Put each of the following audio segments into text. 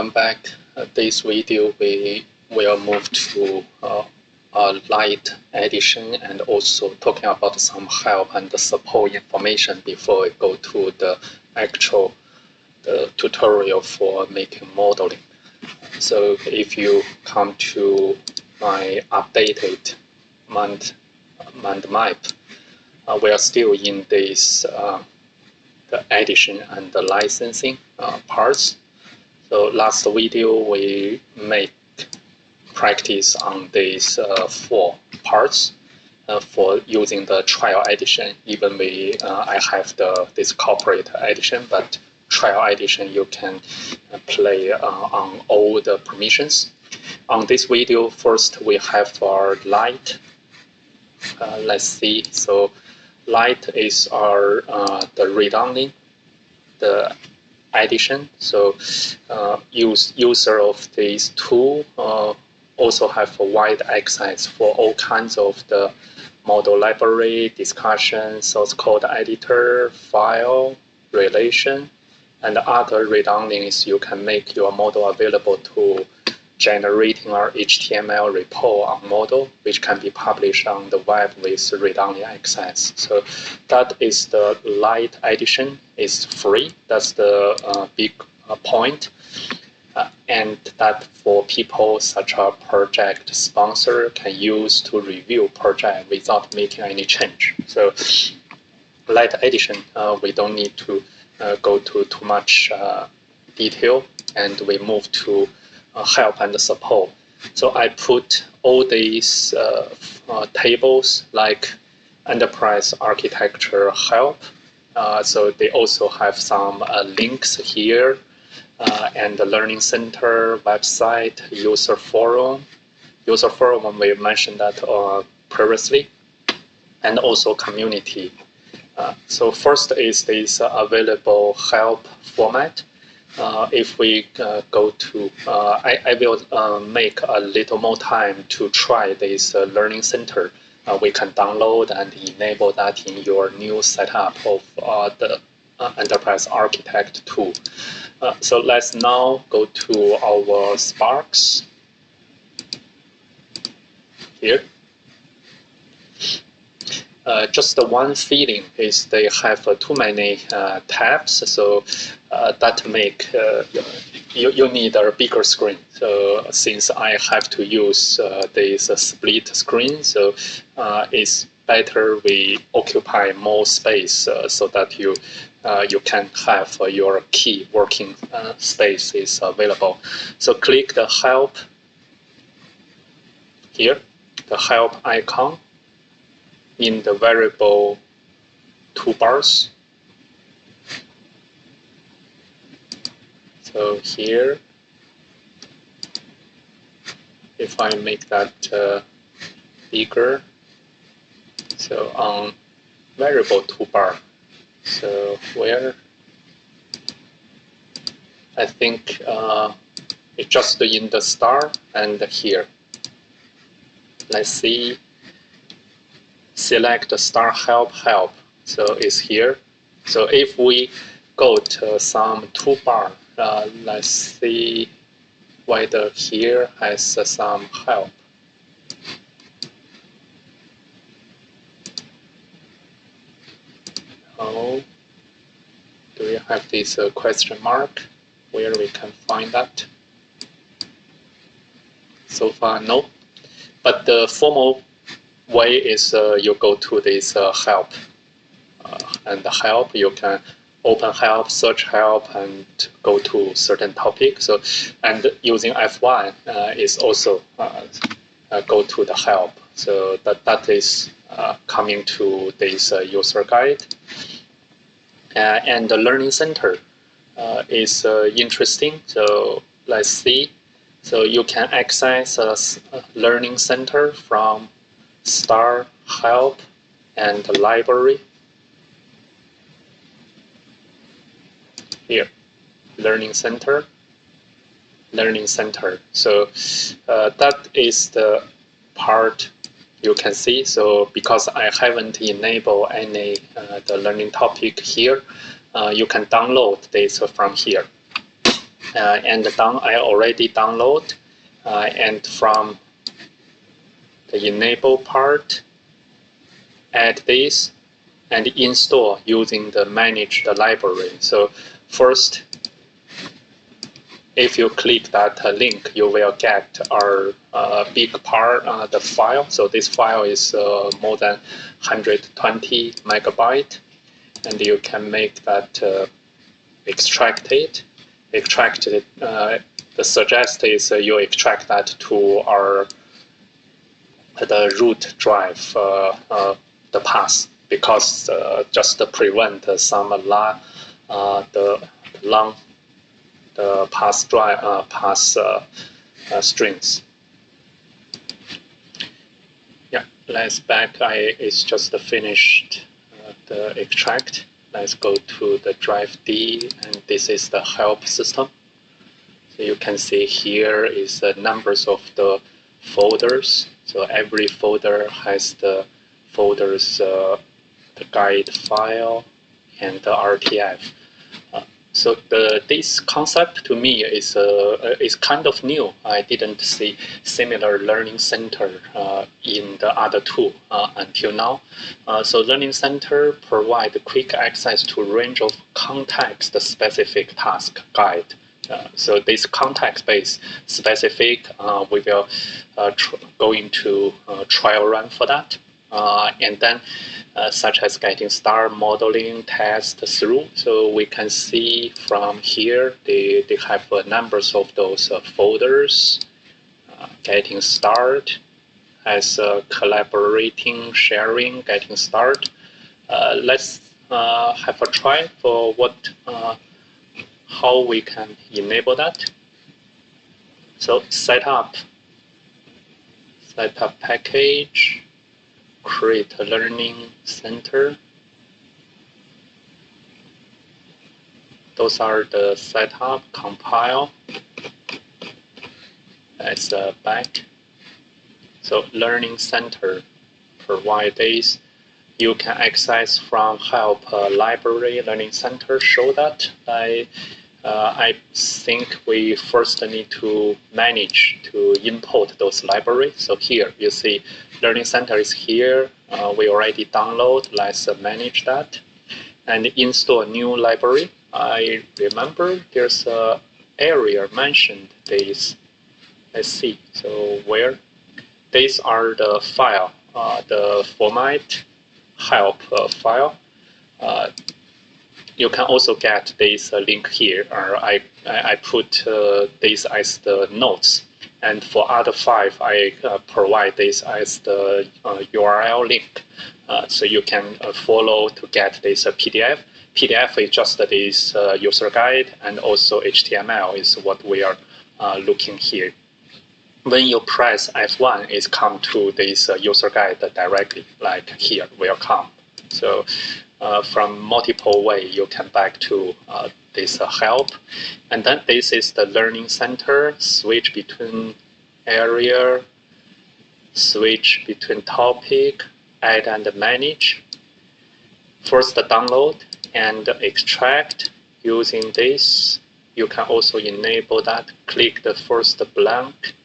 welcome back. This video we will move to a Lite edition and also talking about some help and support information before we go to the actual tutorial for making modeling. So if you come to my updated mind map, we are still in this the edition and the licensing parts. So last video we make practice on these 4 parts for using the trial edition. Even I have this corporate edition, but trial edition you can play on all the permissions. On this video, first we have our Lite. Let's see. So Lite is our the read-only, the edition. So user of this tool also have a wide access for all kinds of the model library, discussion, source code editor, file, relation, and other read-onlys. You can make your model available to generating our HTML report on model, which can be published on the web with read-only access. So that is the Lite edition. It's free. That's the big point. And that for people such as project sponsor can use to review project without making any change. So Lite edition, we don't need to go to too much detail, and we move to help and support. So I put all these tables like enterprise architecture help. So they also have some links here, and the learning center, website, user forum. User forum, we mentioned that previously, and also community. So first is this available help format. If we go to, I will make a little more time to try this learning center. We can download and enable that in your new setup of the enterprise architect tool. So let's now go to our Sparx here. Just the one feeling is they have too many tabs, so that make you need a bigger screen. So since I have to use this split screen, so it's better we occupy more space so that you can have your key working space is available. So click the help here, the help icon in the variable toolbars. So here, if I make that bigger, so on variable toolbar, so where I think it's just in the star and here. Let's see. Select star help. So it's here. So if we go to some toolbar, let's see whether here has some help. Oh, do we have this question mark where we can find that? So far, no. But the formal way is you go to this help, and the help you can open help, search help, and go to certain topic. So, and using F1 is also go to the help. So that is coming to this user guide, and the learning center is interesting. So let's see. So you can access a learning center from star help and the library here, learning center. So that is the part you can see. So because I haven't enabled any the learning topic here, you can download this from here. and I already download, and from the enable part, add this and install using the manage the library. So first, if you click that link, you will get our big part, the file. So this file is more than 120 megabyte, and you can make that extract it. The suggest is you extract that to our the root drive, the path, because just to prevent some the path drive strings. Yeah, let's back. It's just finished the extract. Let's go to the drive D, and this is the help system. So you can see here is the numbers of the folders. So every folder has the folders, the guide file, and the RTF. So this concept to me is kind of new. I didn't see similar learning center in the other tool until now. So learning center provide quick access to range of context-specific task guide. So this context-based specific, we will go into trial run for that. And then such as getting start, modeling, test through. So we can see from here, they have numbers of those folders, getting start, as collaborating, sharing, getting start. Let's have a try for how we can enable that. So set up package, create a learning center. Those are the setup, compile. That's back. So learning center provide this. You can access from help library learning center. Show that. I think we first need to manage to import those libraries. So here you see learning center is here. We already download. Let's manage that and install a new library. I remember there's a area mentioned this. Let's see. So where? These are the file, the format help file. You can also get this link here. I put this as the notes, and for other 5, I provide this as the URL link, so you can follow to get this PDF. PDF is just this user guide, and also HTML is what we are looking here. When you press F1, it comes to this user guide directly, like here, welcome. So from multiple way, you can back to this help. And then this is the learning center, switch between area, switch between topic, add and manage. First download and extract using this. You can also enable that. Click the first blank.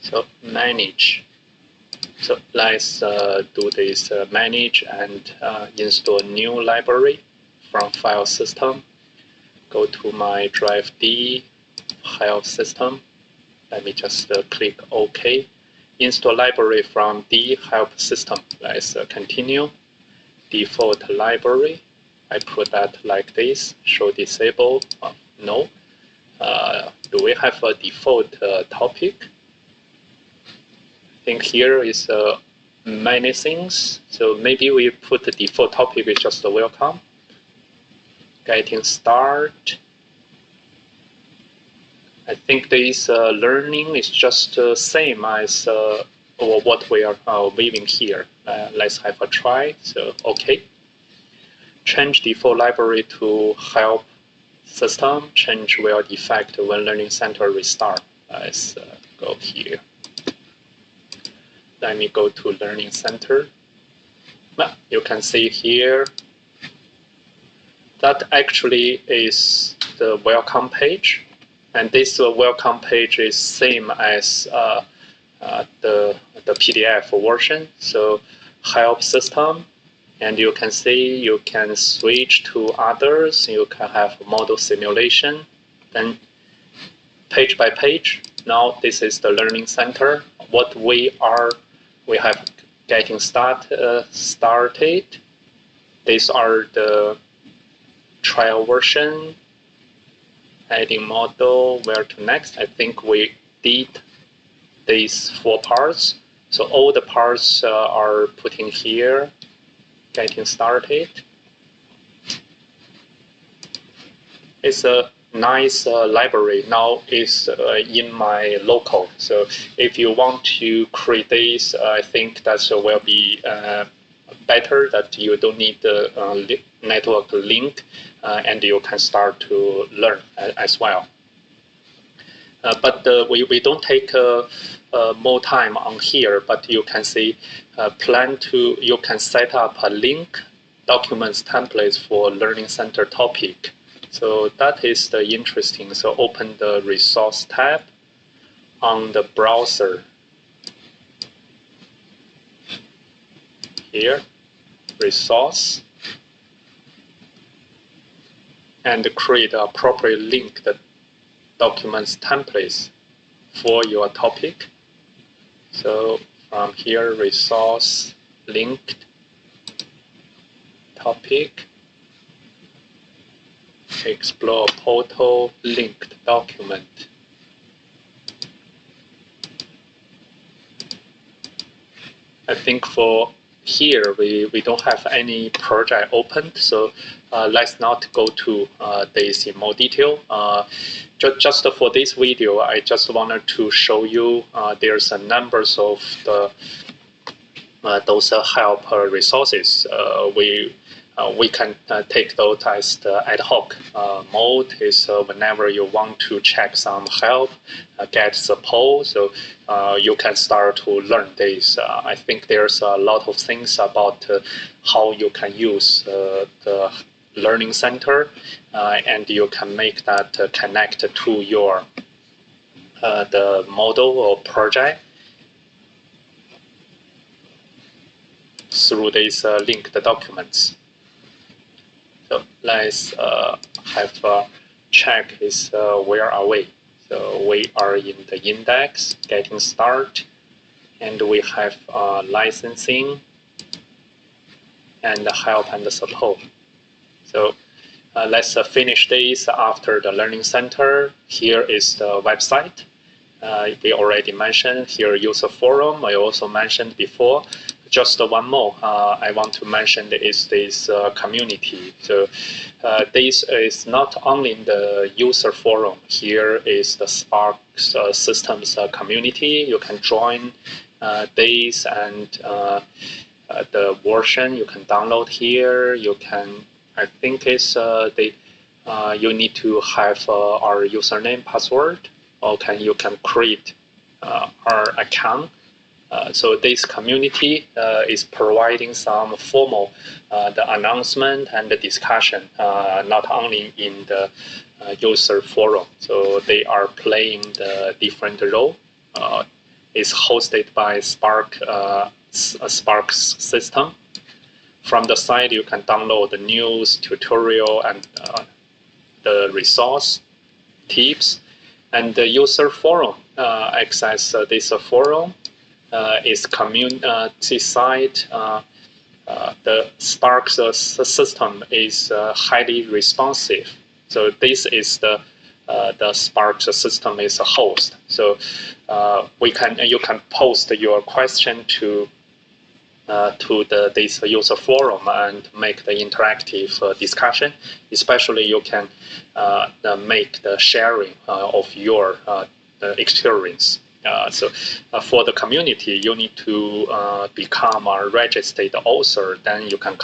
So manage. So let's do this manage and install new library from file system. Go to my drive D file system. Let me just click OK. Install library from D help system. Let's continue. Default library. I put that like this. Show disable. No. Do we have a default topic? I think here is many things. So maybe we put the default topic is just a welcome. Getting start. I think this learning is just same as what we are leaving here. Let's have a try. So OK. Change default library to help system. Change will defect when learning center restart. Let's go here. Let me go to learning center. Well, you can see here that actually is the welcome page. And this welcome page is same as the PDF version. So help system, and you can see you can switch to others. You can have model simulation. Then page by page. Now this is the learning center. What we have getting started. These are the trial version, adding model, where to next. I think we did these 4 parts. So all the parts are put in here, getting started. It's a nice library. Now it's in my local. So if you want to create this, I think that will be better, that you don't need the network link, and you can start to learn as well. But we don't take more time on here, but you can see you can set up a link documents templates for learning center topic. So that is the interesting. So open the resource tab on the browser. Here, resource, and create an appropriate link that documents templates for your topic. So from here, resource, linked, topic, explore portal, linked document. I think for here we don't have any project opened, so let's not go to this in more detail. Just for this video, I just wanted to show you there's a numbers of those help resources. We can take those as the ad hoc mode. Is whenever you want to check some help, get support, so you can start to learn this. I think there's a lot of things about how you can use the learning center, and you can make that connect to your the model or project through these linked documents. So let's have a check is where are we? So we are in the index, getting start, and we have licensing and help and support. So let's finish this after the learning center. Here is the website. We already mentioned here user forum. I also mentioned before. Just one more I want to mention is this community. So this is not only the user forum. Here is the Sparx systems community. You can join this, and the version you can download here. You can, I think it's you need to have our username, password, or you can create our account. So this community is providing some formal the announcement and the discussion, not only in the user forum. So they are playing the different role. It's hosted by Sparx system. From the site, you can download the news, tutorial, and the resource, tips, and the user forum. Access this forum. Is community site. The Sparx system is highly responsive. So this is the Sparx system is a host. So you can post your question to this user forum and make the interactive discussion. Especially you can make the sharing of your experience. So for the community, you need to become a registered author. Then you can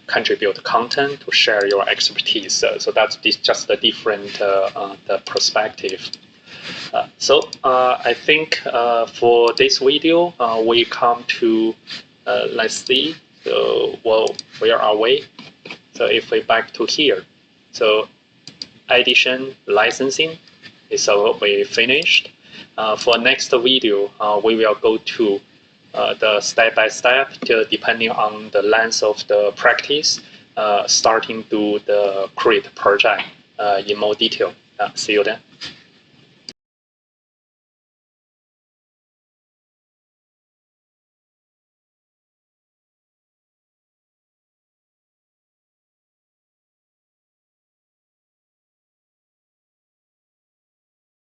contribute content to share your expertise. So that's just a different the perspective. So I think for this video, we come to let's see. So where are we? So if we back to here, so edition licensing. is we finished. For next video, we will go to the step-by-step, depending on the length of the practice, starting to the create project in more detail. See you then.